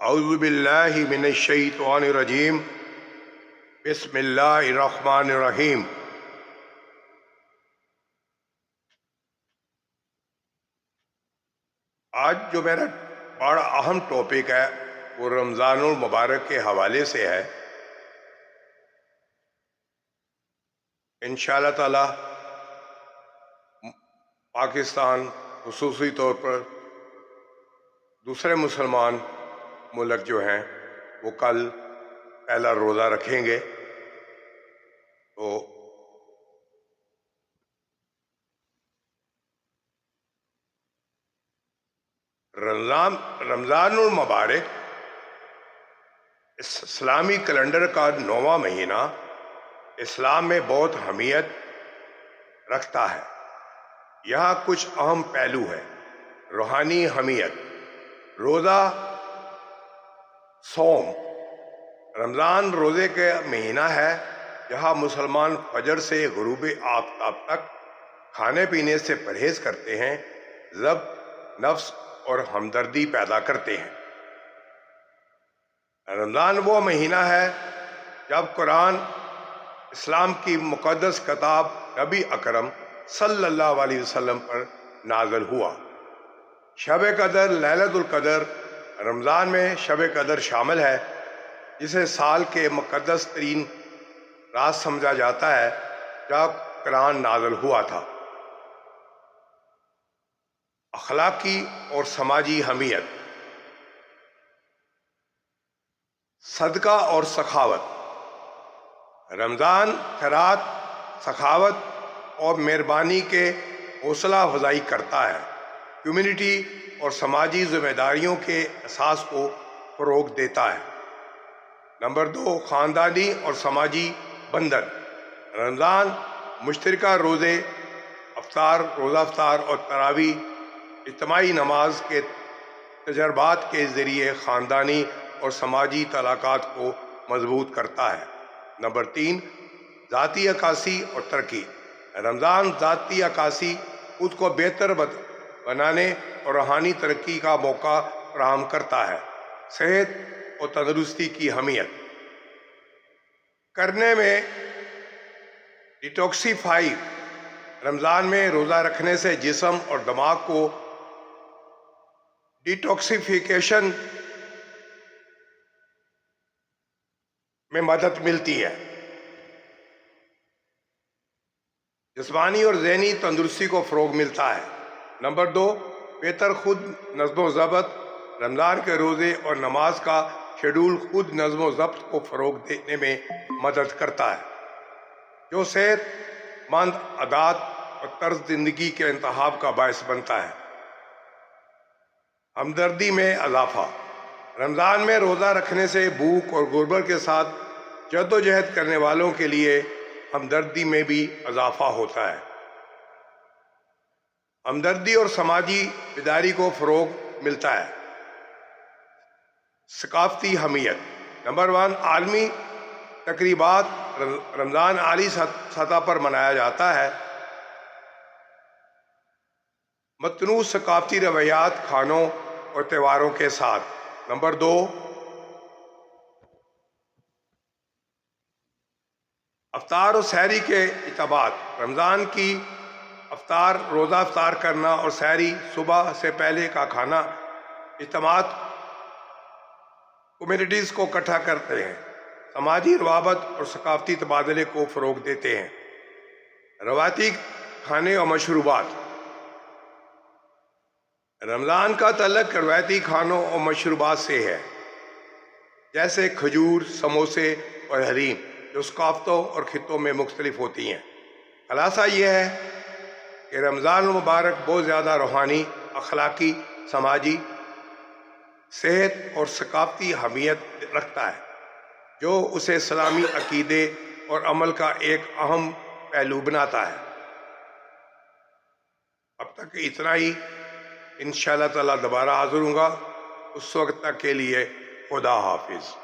اعوذ باللہ من الشیطان الرجیم بسم اللہ الرحمن الرحیم۔ آج جو میرا بڑا اہم ٹاپک ہے وہ رمضان المبارک کے حوالے سے ہے۔ انشاءاللہ تعالی پاکستان خصوصی طور پر دوسرے مسلمان ملک جو ہیں وہ کل پہلا روزہ رکھیں گے، تو رمضان المبارک اسلامی کیلنڈر کا 9واں مہینہ اسلام میں بہت اہمیت رکھتا ہے۔ یہاں کچھ اہم پہلو ہے۔ روحانی اہمیت، روزہ، صوم۔ رمضان روزے کا مہینہ ہے جہاں مسلمان فجر سے غروب آفتاب تک کھانے پینے سے پرہیز کرتے ہیں، ضبط نفس اور ہمدردی پیدا کرتے ہیں۔ رمضان وہ مہینہ ہے جب قرآن اسلام کی مقدس کتاب نبی اکرم صلی اللہ علیہ وسلم پر نازل ہوا۔ شب قدر، لیلۃ القدر، رمضان میں شب قدر شامل ہے جسے سال کے مقدس ترین رات سمجھا جاتا ہے جب قرآن نازل ہوا تھا۔ اخلاقی اور سماجی اہمیت، صدقہ اور سخاوت۔ رمضان خیرات، سخاوت اور مہربانی کے حوصلہ افزائی کرتا ہے، کمیونٹی اور سماجی ذمہ داریوں کے احساس کو فروغ دیتا ہے۔ نمبر 2، خاندانی اور سماجی بندھن۔ رمضان مشترکہ روزہ افطار اور تراویح اجتماعی نماز کے تجربات کے ذریعے خاندانی اور سماجی تعلقات کو مضبوط کرتا ہے۔ نمبر 3، ذاتی عکاسی اور ترقی۔ رمضان ذاتی عکاسی، خود کو بہتر بنانے اور روحانی ترقی کا موقع فراہم کرتا ہے۔ صحت اور تندرستی کی اہمیت کرنے میں ڈیٹاکسیفائی۔ رمضان میں روزہ رکھنے سے جسم اور دماغ کو ڈیٹاکسیفیکیشن میں مدد ملتی ہے، جسمانی اور ذہنی تندرستی کو فروغ ملتا ہے۔ نمبر 2، بہتر خود نظم و ضبط۔ رمضان کے روزے اور نماز کا شیڈول خود نظم و ضبط کو فروغ دینے میں مدد کرتا ہے، جو صحت مند عادات اور طرز زندگی کے انتخاب کا باعث بنتا ہے۔ ہمدردی میں اضافہ۔ رمضان میں روزہ رکھنے سے بھوک اور غربت کے ساتھ جدوجہد کرنے والوں کے لیے ہمدردی میں بھی اضافہ ہوتا ہے۔ ہمدردی اور سماجی بیداری کو فروغ ملتا ہے۔ ثقافتی اہمیت۔ نمبر 1، عالمی تقریبات۔ رمضان عالمی سطح پر منایا جاتا ہے، متنوع ثقافتی روایات، کھانوں اور تہواروں کے ساتھ۔ نمبر 2، افطار و سحری کے اجتماعات۔ رمضان کی روزہ افطار کرنا اور سحری، صبح سے پہلے کا کھانا، اجتماعات کمیونٹیز کو اکٹھا کرتے ہیں، سماجی روابط اور ثقافتی تبادلے کو فروغ دیتے ہیں۔ روایتی کھانے اور مشروبات۔ رمضان کا تعلق روایتی کھانوں اور مشروبات سے ہے، جیسے کھجور، سموسے اور حلیم، جو ثقافتوں اور خطوں میں مختلف ہوتی ہیں۔ خلاصہ یہ ہے کہ رمضان المبارک بہت زیادہ روحانی، اخلاقی، سماجی، صحت اور ثقافتی اہمیت رکھتا ہے، جو اسے اسلامی عقیدے اور عمل کا ایک اہم پہلو بناتا ہے۔ اب تک اتنا ہی، انشاءاللہ تعالی دوبارہ حاضر ہوں گا۔ اس وقت تک کے لیے خدا حافظ۔